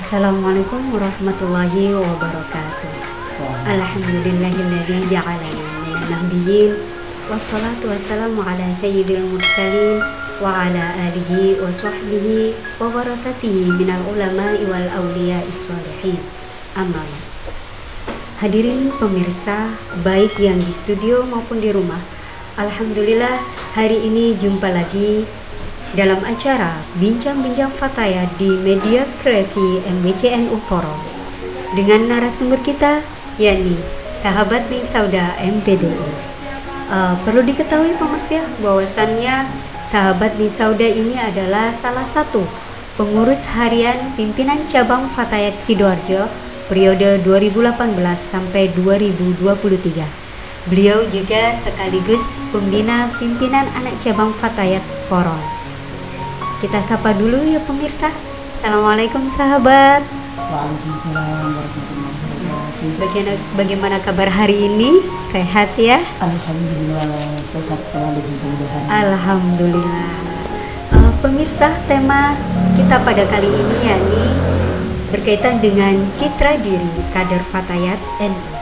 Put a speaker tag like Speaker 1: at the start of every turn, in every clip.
Speaker 1: Assalamualaikum warahmatullahi wabarakatuh. Alhamdulillahilladzi ja'alana minan nabiyyin wassalatu wassalamu ala sayyidil mursalin wa ala alihi wa sahbihi wa barakatihi minal ulama'i wal awliya'is sholihin. Amma ba'd. Hadirin pemirsa, baik yang di studio maupun di rumah, alhamdulillah hari ini jumpa lagi dalam acara Bincang-Bincang Fatayat di Media Krevi MBCNU Porong dengan narasumber kita yakni sahabat Ning Sauda MPDI. Perlu diketahui pemirsa bahwasannya sahabat Ning Sauda ini adalah salah satu pengurus harian pimpinan cabang Fatayat Sidoarjo periode 2018 sampai 2023. Beliau juga sekaligus pembina pimpinan anak cabang Fatayat Porong. Kita sapa dulu ya pemirsa. Assalamualaikum sahabat.
Speaker 2: Waalaikumsalam warahmatullahi wabarakatuh.
Speaker 1: Bagaimana kabar hari ini? Sehat ya?
Speaker 2: Alhamdulillah, sehat selalu mudah-mudahan.
Speaker 1: Alhamdulillah. Pemirsa, tema kita pada kali ini yakni berkaitan dengan citra diri kader Fatayat NU.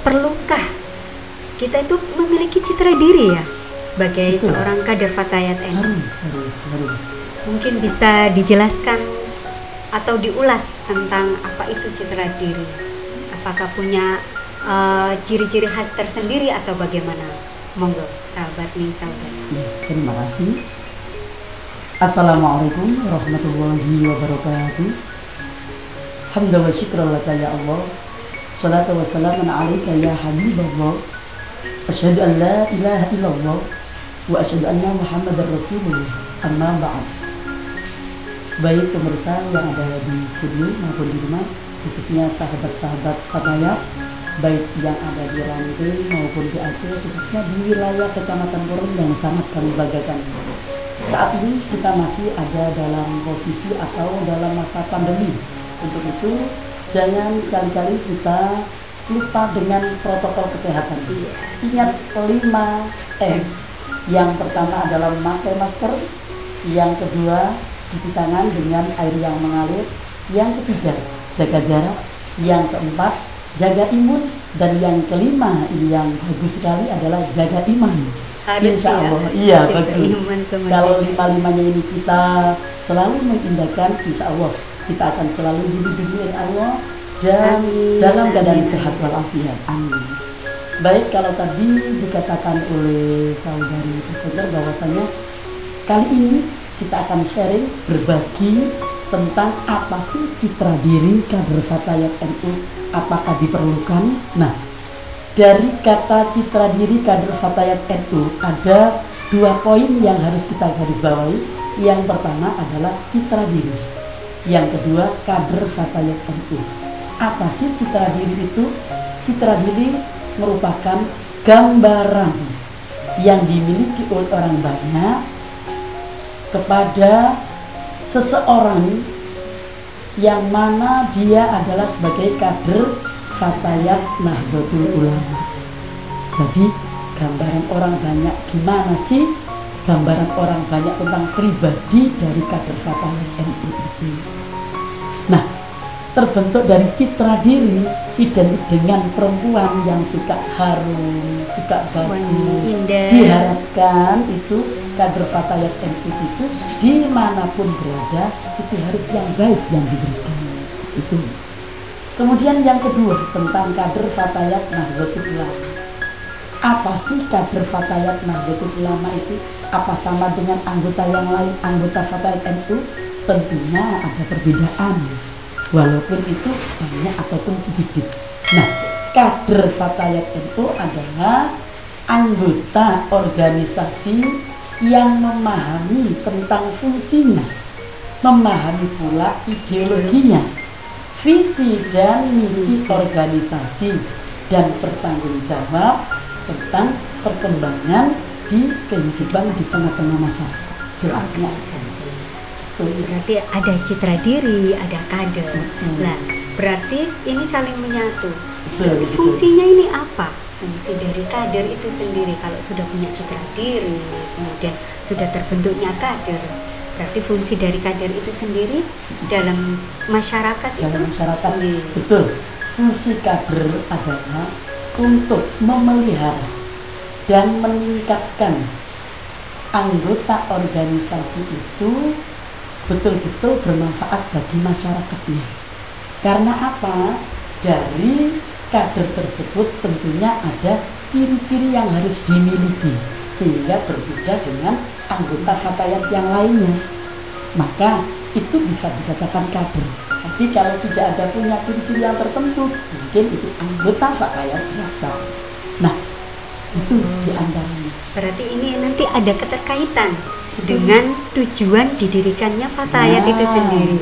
Speaker 1: Perlukah kita itu memiliki citra diri ya? Sebagai seorang kader Fatayat NU.
Speaker 2: Harus.
Speaker 1: Mungkin bisa dijelaskan atau diulas tentang apa itu citra diri. Apakah punya ciri-ciri khas tersendiri atau bagaimana? Monggo, sahabat Ning Sauda.
Speaker 2: Terima kasih. Assalamualaikum warahmatullahi wabarakatuh. Hamdan wa syukran laka ya Allah. Salatu wassalamu alaika ya Habiballah. Asyhadu an la ilaha illallah wa asyhadu anna Muhammadar Rasulullah. Amma ba'd. Baik pemirsa yang ada di studio maupun di rumah, khususnya sahabat-sahabat Fatayat, baik yang ada di Rantai maupun di Aceh, khususnya di wilayah Kecamatan Porong yang sangat kami banggakan. Saat ini kita masih ada dalam posisi atau dalam masa pandemi. Untuk itu jangan sekali-kali kita lupa dengan protokol kesehatan. Ingat 5M. Yang pertama adalah memakai masker, yang kedua cuci tangan dengan air yang mengalir, yang ketiga jaga jarak, yang keempat jaga imun, dan yang kelima ini yang bagus sekali adalah jaga iman. Insya Allah, iya bagus. Kalau lima-limanya ini kita selalu mengindahkan, insya Allah kita akan selalu dilindungi oleh Allah dan dalam keadaan sehat walafiat. Amin. Baik, kalau tadi dikatakan oleh saudari Presenter bahwasanya kali ini kita akan sharing, berbagi tentang apa sih citra diri kader Fatayat NU, apakah diperlukan. Nah, dari kata citra diri kader Fatayat NU ada 2 poin yang harus kita garis bawahi. Yang pertama adalah citra diri, yang kedua kader Fatayat NU. Apa sih citra diri itu? Citra diri merupakan gambaran yang dimiliki oleh orang banyak kepada seseorang yang mana dia adalah sebagai kader Fatayat Nahdlatul Ulama. Jadi gambaran orang banyak gimana sih? Gambaran orang banyak tentang pribadi dari kader Fatayat NU itu. Nah, terbentuk dari citra diri identik dengan perempuan yang suka harum, suka bagus. Diharapkan itu kader Fatayat NU itu dimanapun berada itu harus yang baik yang diberikan. Itu. Kemudian yang kedua tentang kader Fatayat Nahdlatul Ulama. Apa sih kader Fatayat Nahdlatul Ulama itu? Apa sama dengan anggota yang lain, anggota Fatayat NU? Tentunya ada perbedaan, walaupun itu banyak ataupun sedikit. Nah, kader Fatayat NU adalah anggota organisasi yang memahami tentang fungsinya, memahami pula ideologinya, visi dan misi organisasi, dan bertanggung jawab tentang perkembangan di kehidupan di tengah-tengah masyarakat. Jelasnya.
Speaker 1: Berarti ada citra diri, ada kader. Nah, berarti ini saling menyatu. Berarti fungsinya ini apa? Fungsi dari kader itu sendiri kalau sudah punya citra diri, kemudian sudah terbentuknya kader. Berarti fungsi dari kader itu sendiri dalam masyarakat
Speaker 2: dalam
Speaker 1: itu
Speaker 2: masyarakat. Betul. Fungsi kader adalah untuk memelihara dan meningkatkan anggota organisasi itu betul-betul bermanfaat bagi masyarakatnya. Karena apa? Dari kader tersebut tentunya ada ciri-ciri yang harus dimiliki sehingga berbeda dengan anggota fatayat yang lainnya. Maka itu bisa dikatakan kader. Tapi kalau tidak ada punya ciri-ciri yang tertentu, mungkin itu anggota fatayat biasa. Nah, itu diantaranya.
Speaker 1: berarti ini nanti ada keterkaitan dengan tujuan didirikannya fatayat itu sendiri.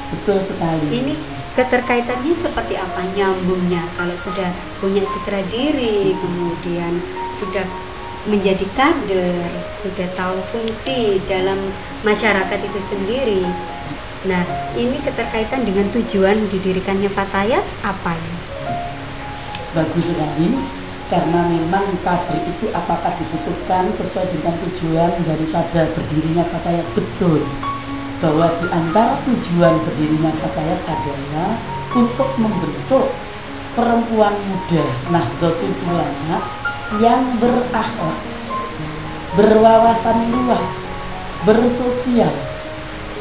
Speaker 2: Betul sekali.
Speaker 1: Ini keterkaitannya seperti apa nyambungnya? Kalau sudah punya citra diri, kemudian sudah menjadi kader, sudah tahu fungsi dalam masyarakat itu sendiri. Nah, ini keterkaitan dengan tujuan didirikannya fatayat apa ya?
Speaker 2: Bagus sekali, karena memang kader itu apakah dibutuhkan sesuai dengan tujuan daripada berdirinya fatayat. Betul, bahwa di antara tujuan berdirinya fatayat adalah untuk membentuk perempuan muda Nahdlatul Ulama yang berakhlak, berwawasan luas, bersosial,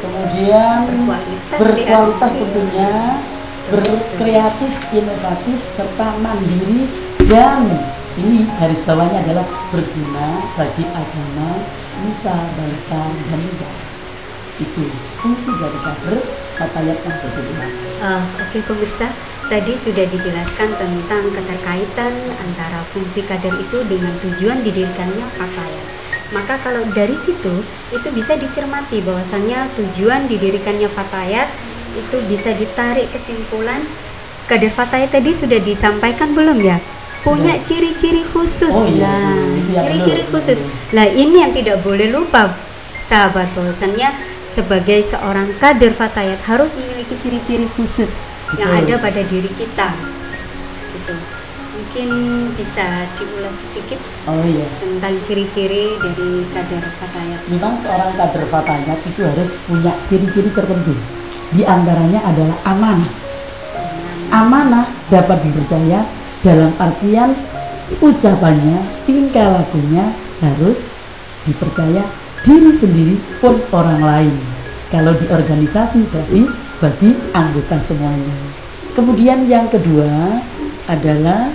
Speaker 2: kemudian berkualitas tentunya, berkreatif, inovatif, serta mandiri, dan ini garis bawahnya adalah berguna bagi agama, nusa, bangsa, dan negara. Itu fungsi dari kader fatayat Nahdlatul Ulama.
Speaker 1: Oke pemirsa, tadi sudah dijelaskan tentang keterkaitan antara fungsi kader itu dengan tujuan didirikannya fatayat. Maka kalau dari situ itu bisa dicermati bahwasannya tujuan didirikannya fatayat itu bisa ditarik kesimpulan kader fatayat tadi sudah disampaikan belum ya? Punya ciri-ciri khusus. Ciri-ciri khusus. Nah, ini yang tidak boleh lupa sahabat, bahwasannya sebagai seorang kader fatayat harus memiliki ciri-ciri khusus yang ada pada diri kita. Gitu. Mungkin bisa diulas sedikit tentang ciri-ciri dari kader fatayat.
Speaker 2: Memang seorang kader fatayat itu harus punya ciri-ciri tertentu. Di antaranya adalah amanah. Amanah dapat dipercaya dalam artian ucapannya, tingkah lakunya harus dipercaya diri sendiri pun orang lain. Kalau di organisasi berarti bagi anggota semuanya. Kemudian yang kedua adalah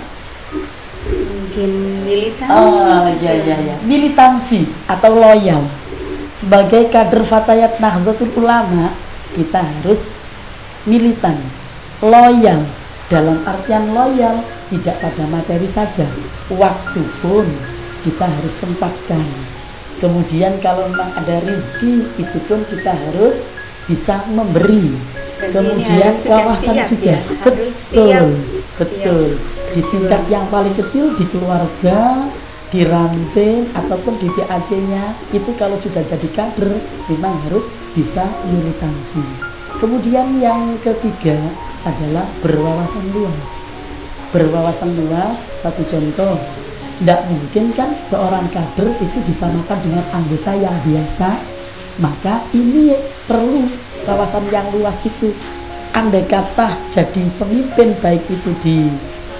Speaker 1: mungkin militansi.
Speaker 2: Militansi atau loyal. Sebagai kader fatayat Nahdlatul Ulama, kita harus militan, loyal. Dalam artian loyal tidak pada materi saja, waktu pun kita harus sempatkan. Kemudian kalau memang ada rezeki, itu pun kita harus bisa memberi. Kemudian wawasan juga, betul. Di tingkat yang paling kecil, di keluarga, di ranting ataupun di PAC-nya, itu kalau sudah jadi kader memang harus bisa militansi. Kemudian yang ketiga adalah berwawasan luas. Berwawasan luas, satu contoh, tidak mungkin kan seorang kader itu disamakan dengan anggota yang biasa. Maka ini perlu wawasan yang luas itu. Andai kata jadi pemimpin, baik itu di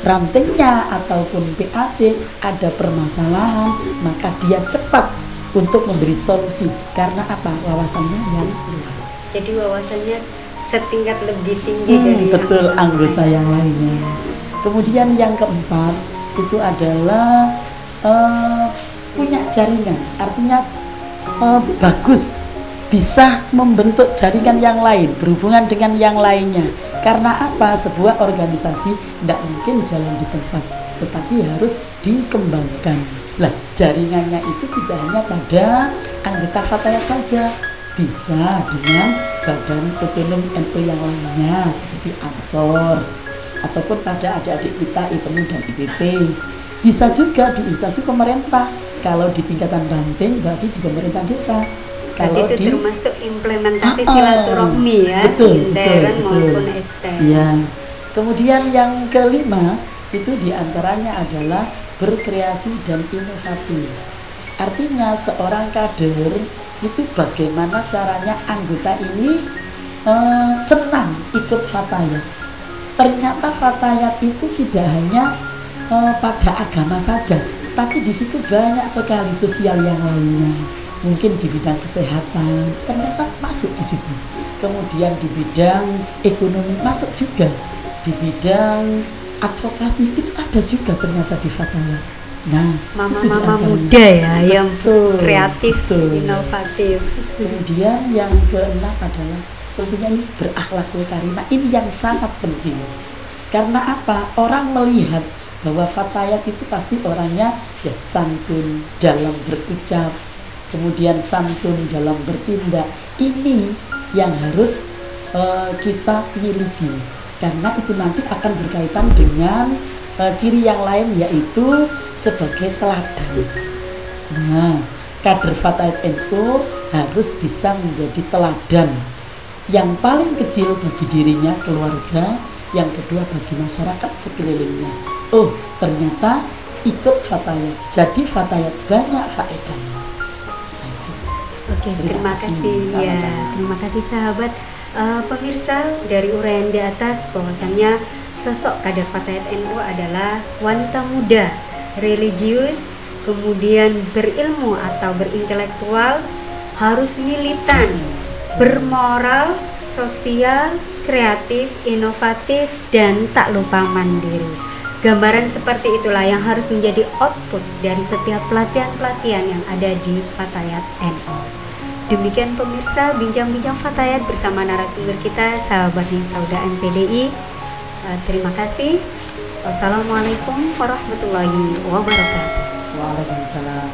Speaker 2: rantingnya ataupun PAC ada permasalahan, maka dia cepat untuk memberi solusi. Karena apa? Wawasannya yang luas.
Speaker 1: Jadi wawasannya setingkat lebih tinggi dari
Speaker 2: anggota yang lainnya. Kemudian yang keempat itu adalah punya jaringan, artinya bagus, bisa membentuk jaringan yang lain, berhubungan dengan yang lainnya. Karena apa? Sebuah organisasi tidak mungkin jalan di tempat, tetapi harus dikembangkan. Lah, jaringannya itu tidak hanya pada anggota fatayat saja, bisa dengan badan otonom NU yang lainnya seperti Ansor, ataupun pada adik-adik kita IPMU dan IPP. Bisa juga di instansi pemerintah. Kalau di tingkatan ranting berarti di pemerintah desa. Kalau
Speaker 1: itu
Speaker 2: di
Speaker 1: termasuk implementasi silaturahmi ya, intern maupun ekstern.
Speaker 2: Ya. Kemudian yang kelima itu diantaranya adalah berkreasi dan inovatif. Artinya seorang kader itu bagaimana caranya anggota ini senang ikut fatayat. Ternyata fatayat itu tidak hanya pada agama saja, tapi di situ banyak sekali sosial yang lainnya. Mungkin di bidang kesehatan ternyata masuk di situ. Kemudian di bidang ekonomi masuk juga. Di bidang advokasi itu ada juga ternyata di fatayat. Nah,
Speaker 1: mama-mama muda ya yang kreatif, inovatif.
Speaker 2: Kemudian yang keenam adalah tentunya ini berakhlakul karimah. Ini yang sangat penting. Karena apa? Orang melihat bahwa fatayat itu pasti orangnya ya santun dalam berucap, kemudian santun dalam bertindak. Ini yang harus kita miliki, karena itu nanti akan berkaitan dengan ciri yang lain, yaitu sebagai teladan. Nah, kader fatayat NU harus bisa menjadi teladan yang paling kecil bagi dirinya, keluarga, yang kedua bagi masyarakat sekelilingnya. Oh, ternyata ikut fatayat, jadi fatayat banyak faedahnya.
Speaker 1: Oke, terima kasih ya, terima kasih sahabat. Pemirsa, dari uraian di atas bahwasannya sosok kader fatayat NU adalah wanita muda, religius, kemudian berilmu atau berintelektual, harus militan, bermoral, sosial, kreatif, inovatif, dan tak lupa mandiri. Gambaran seperti itulah yang harus menjadi output dari setiap pelatihan-pelatihan yang ada di Fatayat NU. Demikian pemirsa bincang-bincang Fatayat bersama narasumber kita, sahabatnya Sauda MPDI. Terima kasih. Wassalamualaikum warahmatullahi wabarakatuh.
Speaker 2: Waalaikumsalam.